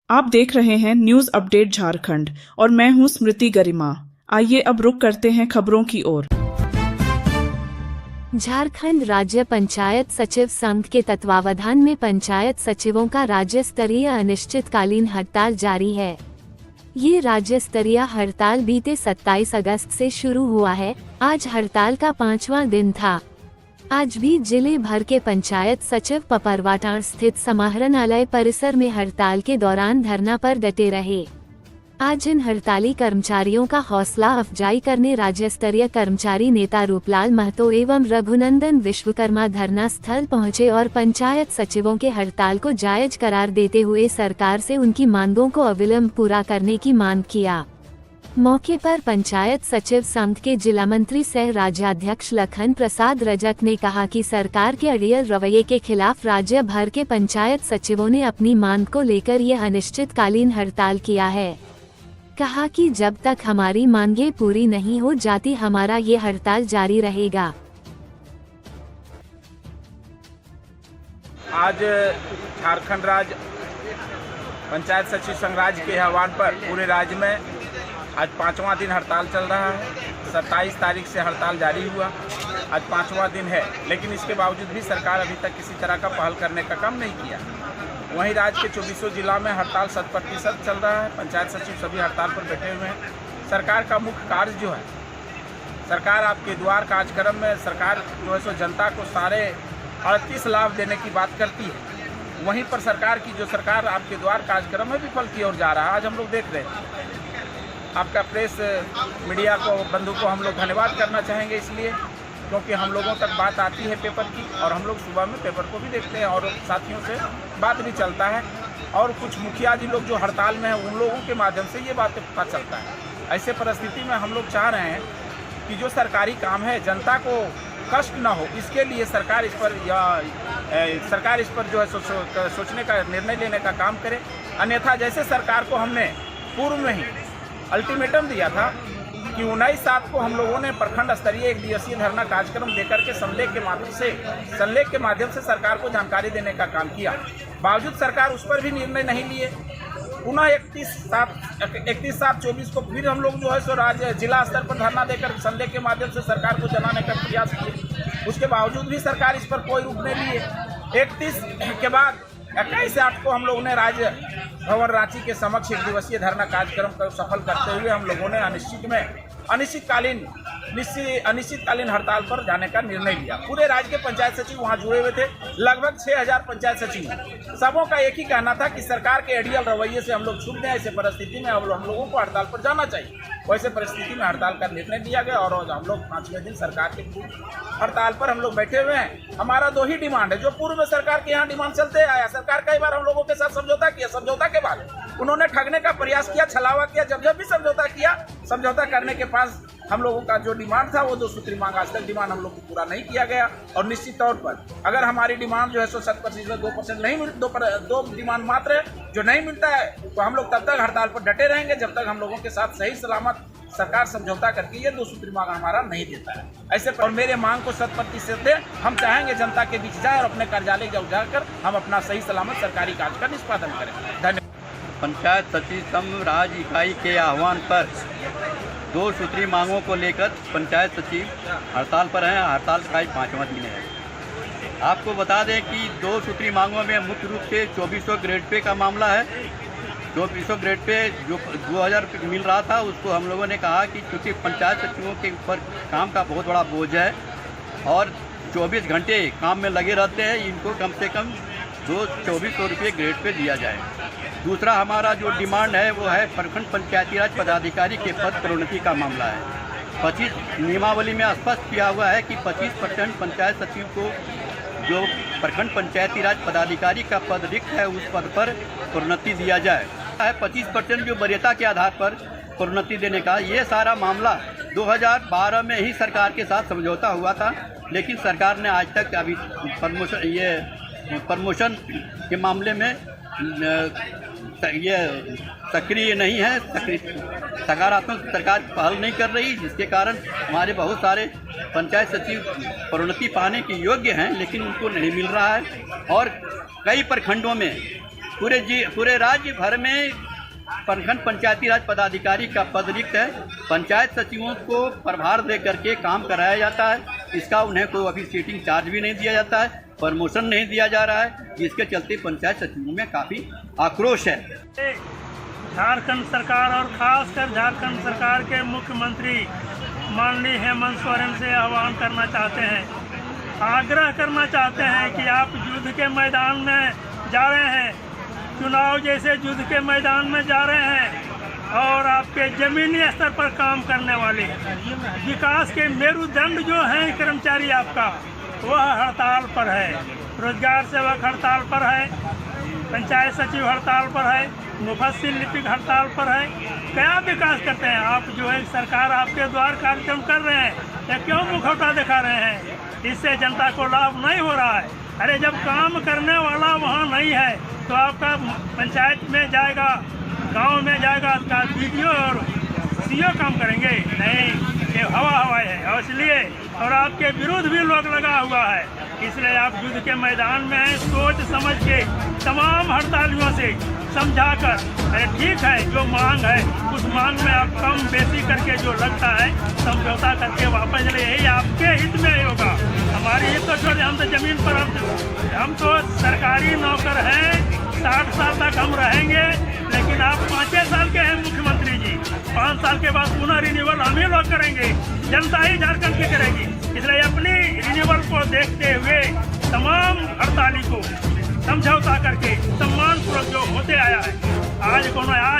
आप देख रहे हैं न्यूज अपडेट झारखंड और मैं हूं स्मृति गरिमा। आइए अब रुक करते हैं खबरों की ओर। झारखंड राज्य पंचायत सचिव संघ के तत्वावधान में पंचायत सचिवों का राज्य स्तरीय अनिश्चितकालीन हड़ताल जारी है। ये राज्य स्तरीय हड़ताल बीते 27 अगस्त से शुरू हुआ है। आज हड़ताल का 5वां दिन था। आज भी जिले भर के पंचायत सचिव पपरवाटार स्थित समाहरणालय परिसर में हड़ताल के दौरान धरना पर डटे रहे। आज इन हड़ताली कर्मचारियों का हौसला अफजाई करने राज्य स्तरीय कर्मचारी नेता रूपलाल महतो एवं रघुनंदन विश्वकर्मा धरना स्थल पहुंचे और पंचायत सचिवों के हड़ताल को जायज करार देते हुए सरकार से उनकी मांगों को अविलंब पूरा करने की मांग किया। मौके पर पंचायत सचिव संघ के जिला मंत्री सह राज्याध्यक्ष लखन प्रसाद रजक ने कहा कि सरकार के अड़ियल रवैये के खिलाफ राज्य भर के पंचायत सचिवों ने अपनी मांग को लेकर यह अनिश्चितकालीन हड़ताल किया है। कहा कि जब तक हमारी मांगें पूरी नहीं हो जाती हमारा ये हड़ताल जारी रहेगा। आज झारखंड राज्य पंचायत सचिव संघ राज्य के आह्वान पर पूरे राज्य में आज 5वां दिन हड़ताल चल रहा है। 27 तारीख से हड़ताल जारी हुआ, आज 5वां दिन है, लेकिन इसके बावजूद भी सरकार अभी तक किसी तरह का पहल करने का काम नहीं किया। वहीं राज्य के 24 जिला में हड़ताल 100% चल रहा है। पंचायत सचिव सभी हड़ताल पर बैठे हुए हैं। सरकार का मुख्य कार्य जो है, सरकार आपके द्वार कार्यक्रम में सरकार जो है सो जनता को सारे 38 लाभ देने की बात करती है। वहीं पर सरकार की जो सरकार आपके द्वार कार्यक्रम में विफल की ओर जा रहा है। आज हम लोग देख रहे हैं, आपका प्रेस मीडिया को बंधु को हम लोग धन्यवाद करना चाहेंगे, इसलिए क्योंकि हम लोगों तक बात आती है पेपर की और हम लोग सुबह में पेपर को भी देखते हैं और साथियों से बात भी चलता है और कुछ मुखिया जी लोग जो हड़ताल में हैं उन लोगों के माध्यम से ये बातें पता चलता है। ऐसे परिस्थिति में हम लोग चाह रहे हैं कि जो सरकारी काम है जनता को कष्ट ना हो, इसके लिए सरकार इस पर जो है सोचने का निर्णय लेने का काम करे। अन्यथा जैसे सरकार को हमने पूर्व में ही अल्टीमेटम दिया था कि 19/7 को हम लोगों ने प्रखंड स्तरीय 1 दिवसीय धरना कार्यक्रम देकर के संलेख के माध्यम से सरकार को जानकारी देने का काम किया। बावजूद सरकार उस पर भी निर्णय नहीं लिए। पुनः 31/7/24 को फिर हम लोग जो है सो राज्य जिला स्तर पर धरना देकर संलेख के माध्यम से सरकार को जनाने का प्रयास किए। उसके बावजूद भी सरकार इस पर कोई रुख नहीं लिए। 31 के बाद 21/8 को हम लोगों ने राज्य भवन रांची के समक्ष 1 दिवसीय धरना कार्यक्रम को सफल करते हुए हम लोगों ने अनिश्चितकालीन हड़ताल पर जाने का निर्णय लिया। पूरे राज्य के पंचायत सचिव वहां जुड़े हुए थे, लगभग 6000 पंचायत सचिव। सबों का एक ही कहना था कि सरकार के अड़ियल रवैये से हम लोग छूट गए। ऐसे परिस्थिति में अब हम लोगों को हड़ताल पर जाना चाहिए। वैसे परिस्थिति में हड़ताल का निर्णय लिया गया और हम लोग 5वें दिन सरकार के हड़ताल पर हम लोग बैठे हुए हैं। हमारा 2 ही डिमांड है जो पूर्व में सरकार के यहाँ डिमांड चलते आया। सरकार कई बार हम लोगों के साथ समझौता किया, समझौता के बाद उन्होंने ठगने का प्रयास किया, छलावा किया। जब भी समझौता किया, समझौता करने के पास हम लोगों का जो डिमांड था वो 2 सूत्री मांग, आज तक डिमांड हम लोग को पूरा नहीं किया गया। और निश्चित तौर पर अगर हमारी डिमांड जो है 100% में 2% नहीं मिल 2 डिमांड मात्र है जो नहीं मिलता है तो हम लोग तब तक हड़ताल पर डटे रहेंगे जब तक हम लोगों के साथ सही सलामत सरकार समझौता करके ये 2 सूत्री मांग हमारा नहीं देता है। ऐसे और मेरे मांग को 100% दे। हम चाहेंगे जनता के बीच जाए और अपने कार्यालय जाकर हम अपना सही सलामत सरकारी कार्य का निष्पादन करें। धन्यवाद। पंचायत सचिव संघ राज्य इकाई के आह्वान पर 2 सूत्री मांगों को लेकर पंचायत सचिव हड़ताल पर हैं। हड़ताल का 5वां दिन है। आपको बता दें कि 2 सूत्री मांगों में मुख्य रूप से 2400 ग्रेड पे का मामला है। 2400 ग्रेड पे जो 2000 रुपये मिल रहा था उसको हम लोगों ने कहा कि चूँकि पंचायत सचिवों के ऊपर काम का बहुत बड़ा बोझ है और 24 घंटे काम में लगे रहते हैं, इनको कम से कम 2400 रुपये ग्रेड पे दिया जाए। दूसरा हमारा जो डिमांड है वो है प्रखंड पंचायती राज पदाधिकारी के पद प्रोन्नति का मामला है। 25 नियमावली में स्पष्ट किया हुआ है कि 25% पंचायत सचिव को जो प्रखंड पंचायती राज पदाधिकारी का पद रिक्त है उस पद पर प्रोन्नति दिया जाए। 25% जो वरीयता के आधार पर प्रोन्नति देने का, ये सारा मामला 2012 में ही सरकार के साथ समझौता हुआ था, लेकिन सरकार ने आज तक अभी प्रमोशन के मामले में ये सक्रिय नहीं है, सकारात्मक सरकार पहल नहीं कर रही, जिसके कारण हमारे बहुत सारे पंचायत सचिव प्रोन्नति पाने के योग्य हैं लेकिन उनको नहीं मिल रहा है। और कई प्रखंडों में पूरे राज्य भर में प्रखंड पंचायती राज पदाधिकारी का पद रिक्त है। पंचायत सचिवों को प्रभार दे करके काम कराया जाता है। इसका उन्हें कोई अभी सीटिंग चार्ज भी नहीं दिया जाता है, प्रमोशन नहीं दिया जा रहा है, जिसके चलते पंचायत सचिवों में काफ़ी आक्रोश है। झारखंड सरकार और खासकर झारखंड सरकार के मुख्यमंत्री माननीय हेमंत सोरेन से आह्वान करना चाहते हैं, आग्रह करना चाहते हैं कि आप युद्ध के मैदान में जा रहे हैं, चुनाव जैसे युद्ध के मैदान में जा रहे हैं और आपके ज़मीनी स्तर पर काम करने वाले विकास के मेरुदंड जो हैं कर्मचारी आपका, वह हड़ताल पर है। रोजगार सेवक हड़ताल पर है, पंचायत सचिव हड़ताल पर है, मुफस्सिल लिपिक हड़ताल पर है। क्या विकास करते हैं आप? जो है सरकार आपके द्वार कार्यक्रम कर रहे हैं, या क्यों मुखौटा दिखा रहे हैं? इससे जनता को लाभ नहीं हो रहा है। अरे जब काम करने वाला वहाँ नहीं है तो आपका पंचायत में जाएगा, गांव में जाएगा, उसका बीडीओ और सीओ काम करेंगे? नहीं, ये हवा है। और इसलिए और आपके विरुद्ध भी लोग लगा हुआ है, इसलिए आप युद्ध के मैदान में हैं। सोच समझ के तमाम हड़तालियों से समझाकर, अरे ठीक है जो मांग है उस मांग में आप कम बेसी करके जो लगता है समझौता करके वापस चले, यही आपके हित में होगा। हमारी हित तो छोड़, हम तो जमीन पर हम तो सरकारी नौकर हैं, 60 साल तक हम रहेंगे, लेकिन आप 5 साल के हैं मुख्यमंत्री जी, 5 साल के बाद पुनः रिन्यूअल हम ही लोग करेंगे, जनता ही झारखंड की करेगी। इसलिए अपनी रिन्यूअल को देखते हुए तमाम हड़ताली को समझौता करके सम्मानपूर्वक जो होते आया है, आज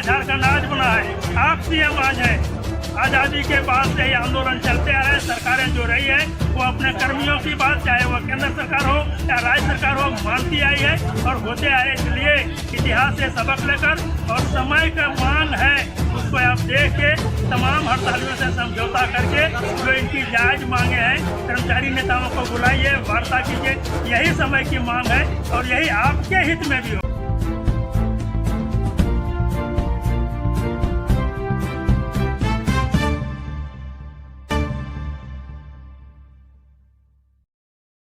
झारखंड आज बना है, आप सीएम आज है। आज़ादी के बाद से ही आंदोलन चलते आ रहे हैं। सरकारें जो रही है वो अपने कर्मियों की बात, चाहे वो केंद्र सरकार हो या राज्य सरकार हो, मानती आई है और होते आए। इसलिए इतिहास से सबक लेकर और समय का मांग है उसको आप देख के तमाम हड़तालियों से समझौता करके जो इनकी जायज मांगे हैं, कर्मचारी नेताओं को बुलाइए, वार्ता कीजिए। यही समय की मांग है और यही आपके हित में भी हो।